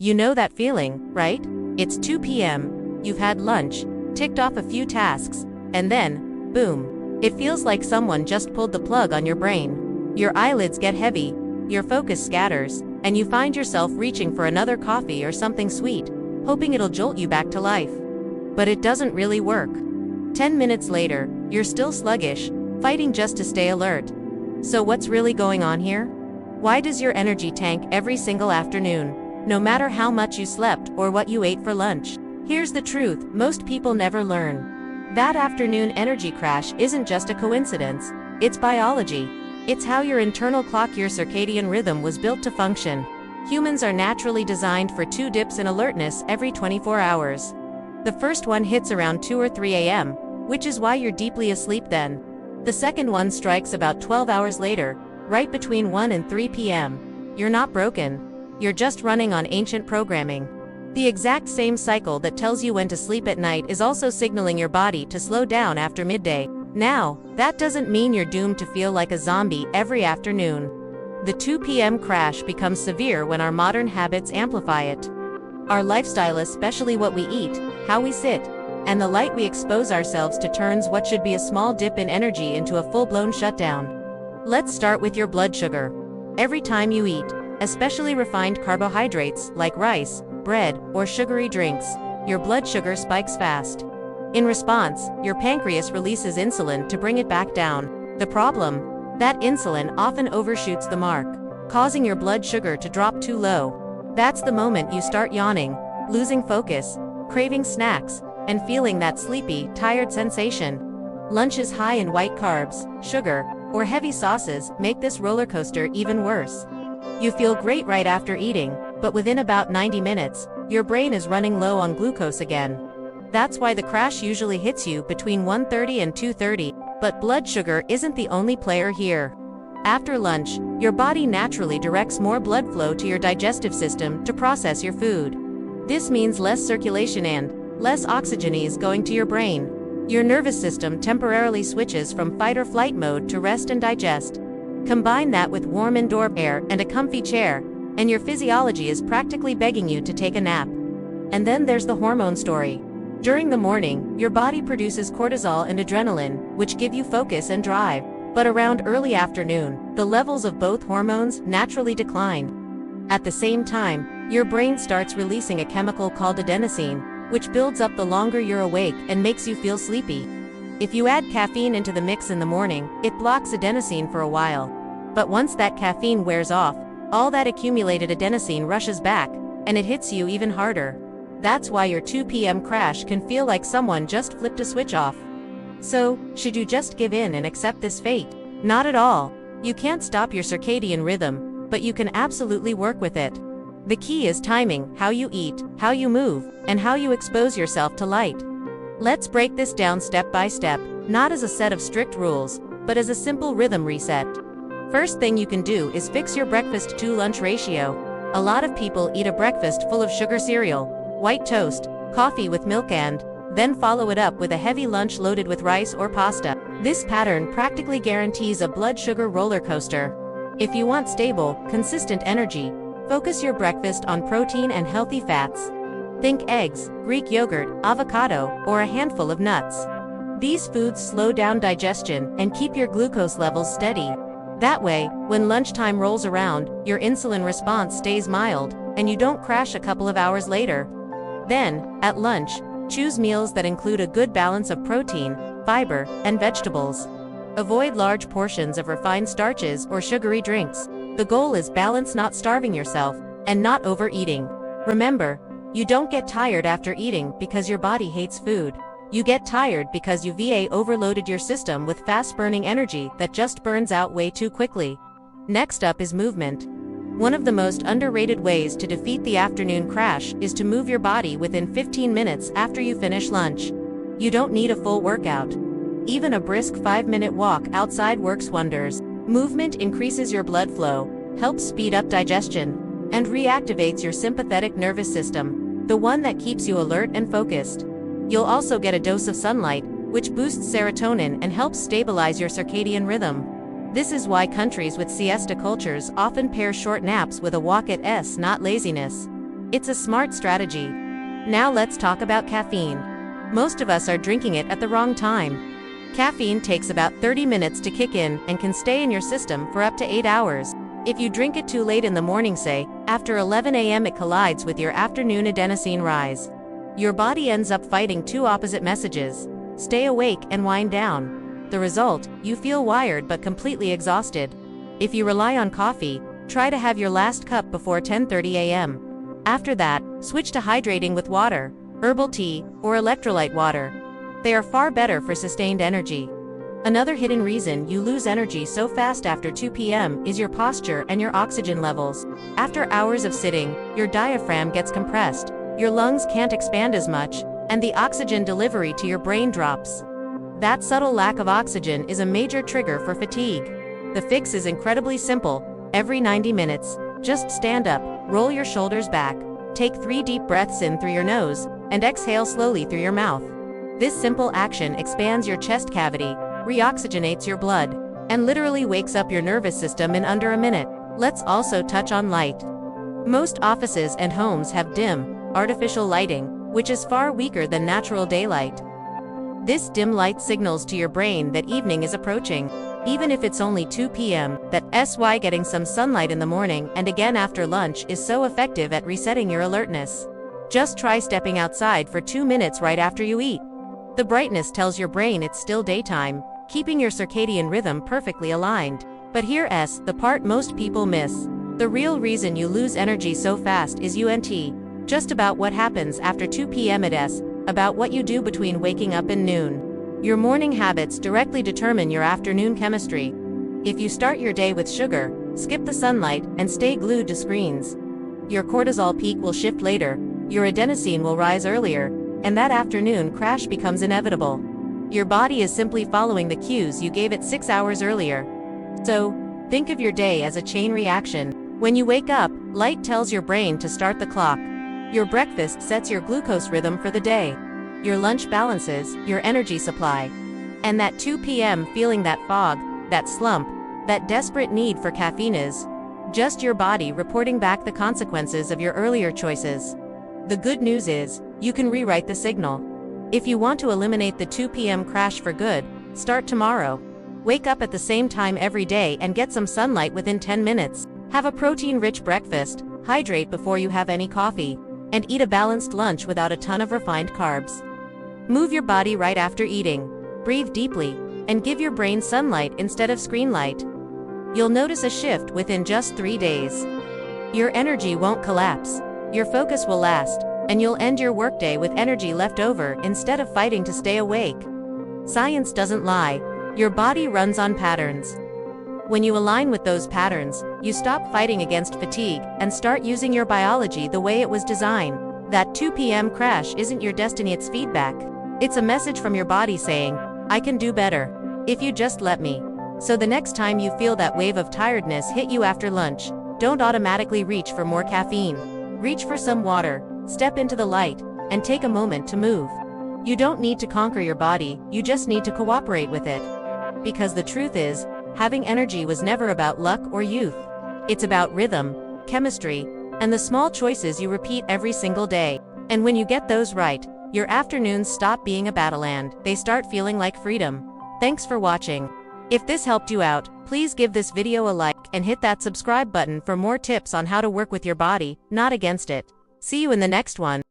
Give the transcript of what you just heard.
You know that feeling, right? It's 2 p.m., you've had lunch, ticked off a few tasks, and then, boom. It feels like someone just pulled the plug on your brain. Your eyelids get heavy, your focus scatters, and you find yourself reaching for another coffee or something sweet, hoping it'll jolt you back to life. But it doesn't really work. 10 minutes later, you're still sluggish, fighting just to stay alert. So what's really going on here? Why does your energy tank every single afternoon, no matter how much you slept or what you ate for lunch? Here's the truth most people never learn. That afternoon energy crash isn't just a coincidence, it's biology. It's how your internal clock, your circadian rhythm, was built to function. Humans are naturally designed for 2 dips in alertness every 24 hours. The first one hits around 2 or 3 a.m., which is why you're deeply asleep then. The second one strikes about 12 hours later, right between 1 and 3 p.m. You're not broken. You're just running on ancient programming. The exact same cycle that tells you when to sleep at night is also signaling your body to slow down after midday. Now, that doesn't mean you're doomed to feel like a zombie every afternoon. The 2 p.m. crash becomes severe when our modern habits amplify it. Our lifestyle, especially what we eat, how we sit, and the light we expose ourselves to, turns what should be a small dip in energy into a full-blown shutdown. Let's start with your blood sugar. Every time you eat, especially refined carbohydrates like rice, bread, or sugary drinks, your blood sugar spikes fast. In response, your pancreas releases insulin to bring it back down. The problem? That insulin often overshoots the mark, causing your blood sugar to drop too low. That's the moment you start yawning, losing focus, craving snacks, and feeling that sleepy, tired sensation. Lunches high in white carbs, sugar, or heavy sauces make this roller coaster even worse. You feel great right after eating, but within about 90 minutes, your brain is running low on glucose again. That's why the crash usually hits you between 1:30 and 2:30, but blood sugar isn't the only player here. After lunch, your body naturally directs more blood flow to your digestive system to process your food. This means less circulation and less oxygen is going to your brain. Your nervous system temporarily switches from fight or flight mode to rest and digest. Combine that with warm indoor air and a comfy chair, and your physiology is practically begging you to take a nap. And then there's the hormone story. During the morning, your body produces cortisol and adrenaline, which give you focus and drive. But around early afternoon, the levels of both hormones naturally decline. At the same time, your brain starts releasing a chemical called adenosine, which builds up the longer you're awake and makes you feel sleepy. If you add caffeine into the mix in the morning, it blocks adenosine for a while. But once that caffeine wears off, all that accumulated adenosine rushes back, and it hits you even harder. That's why your 2 p.m. crash can feel like someone just flipped a switch off. So, should you just give in and accept this fate? Not at all. You can't stop your circadian rhythm, but you can absolutely work with it. The key is timing, how you eat, how you move, and how you expose yourself to light. Let's break this down step by step, not as a set of strict rules, but as a simple rhythm reset. First thing you can do is fix your breakfast to lunch ratio. A lot of people eat a breakfast full of sugar cereal, white toast, coffee with milk, and then follow it up with a heavy lunch loaded with rice or pasta. This pattern practically guarantees a blood sugar roller coaster. If you want stable, consistent energy, focus your breakfast on protein and healthy fats. Think eggs, Greek yogurt, avocado, or a handful of nuts. These foods slow down digestion and keep your glucose levels steady. That way, when lunchtime rolls around, your insulin response stays mild, and you don't crash a couple of hours later. Then, at lunch, choose meals that include a good balance of protein, fiber, and vegetables. Avoid large portions of refined starches or sugary drinks. The goal is balance, not starving yourself, and not overeating. Remember, you don't get tired after eating because your body hates food. You get tired because you overloaded your system with fast-burning energy that just burns out way too quickly. Next up is movement. One of the most underrated ways to defeat the afternoon crash is to move your body within 15 minutes after you finish lunch. You don't need a full workout. Even a brisk 5-minute walk outside works wonders. Movement increases your blood flow, helps speed up digestion, and reactivates your sympathetic nervous system, the one that keeps you alert and focused. You'll also get a dose of sunlight, which boosts serotonin and helps stabilize your circadian rhythm. This is why countries with siesta cultures often pair short naps with a walk, not laziness. It's a smart strategy. Now let's talk about caffeine. Most of us are drinking it at the wrong time. Caffeine takes about 30 minutes to kick in and can stay in your system for up to 8 hours. If you drink it too late in the morning, say, after 11 a.m., it collides with your afternoon adenosine rise. Your body ends up fighting two opposite messages: stay awake and wind down. The result, you feel wired but completely exhausted. If you rely on coffee, try to have your last cup before 10:30 a.m. After that, switch to hydrating with water, herbal tea, or electrolyte water. They are far better for sustained energy. Another hidden reason you lose energy so fast after 2 p.m. is your posture and your oxygen levels. After hours of sitting, your diaphragm gets compressed, your lungs can't expand as much, and the oxygen delivery to your brain drops. That subtle lack of oxygen is a major trigger for fatigue. The fix is incredibly simple. Every 90 minutes, just stand up, roll your shoulders back, take 3 deep breaths in through your nose, and exhale slowly through your mouth. This simple action expands your chest cavity, reoxygenates your blood, and literally wakes up your nervous system in under a minute. Let's also touch on light. Most offices and homes have dim, artificial lighting, which is far weaker than natural daylight. This dim light signals to your brain that evening is approaching. Even if it's only 2 p.m., that's why getting some sunlight in the morning and again after lunch is so effective at resetting your alertness. Just try stepping outside for 2 minutes right after you eat. The brightness tells your brain it's still daytime, keeping your circadian rhythm perfectly aligned. But here's the part most people miss. The real reason you lose energy so fast is just about what happens after 2 p.m. It's about what you do between waking up and noon. Your morning habits directly determine your afternoon chemistry. If you start your day with sugar, skip the sunlight, and stay glued to screens, your cortisol peak will shift later, your adenosine will rise earlier, and that afternoon crash becomes inevitable. Your body is simply following the cues you gave it 6 hours earlier. So, think of your day as a chain reaction. When you wake up, light tells your brain to start the clock. Your breakfast sets your glucose rhythm for the day. Your lunch balances your energy supply. And that 2 p.m. feeling, that fog, that slump, that desperate need for caffeine is just your body reporting back the consequences of your earlier choices. The good news is, you can rewrite the signal. If you want to eliminate the 2 p.m. crash for good, start tomorrow. Wake up at the same time every day and get some sunlight within 10 minutes. Have a protein-rich breakfast, hydrate before you have any coffee, and eat a balanced lunch without a ton of refined carbs. Move your body right after eating, breathe deeply, and give your brain sunlight instead of screen light. You'll notice a shift within just 3 days. Your energy won't collapse, your focus will last, and you'll end your workday with energy left over instead of fighting to stay awake. Science doesn't lie, your body runs on patterns. When you align with those patterns, you stop fighting against fatigue and start using your biology the way it was designed. That 2 p.m. crash isn't your destiny, it's feedback. It's a message from your body saying, I can do better, if you just let me. So the next time you feel that wave of tiredness hit you after lunch, don't automatically reach for more caffeine. Reach for some water, step into the light, and take a moment to move. You don't need to conquer your body, you just need to cooperate with it. Because the truth is, having energy was never about luck or youth. It's about rhythm, chemistry, and the small choices you repeat every single day. And when you get those right, your afternoons stop being a battleland, they start feeling like freedom. Thanks for watching. If this helped you out, please give this video a like and hit that subscribe button for more tips on how to work with your body, not against it. See you in the next one.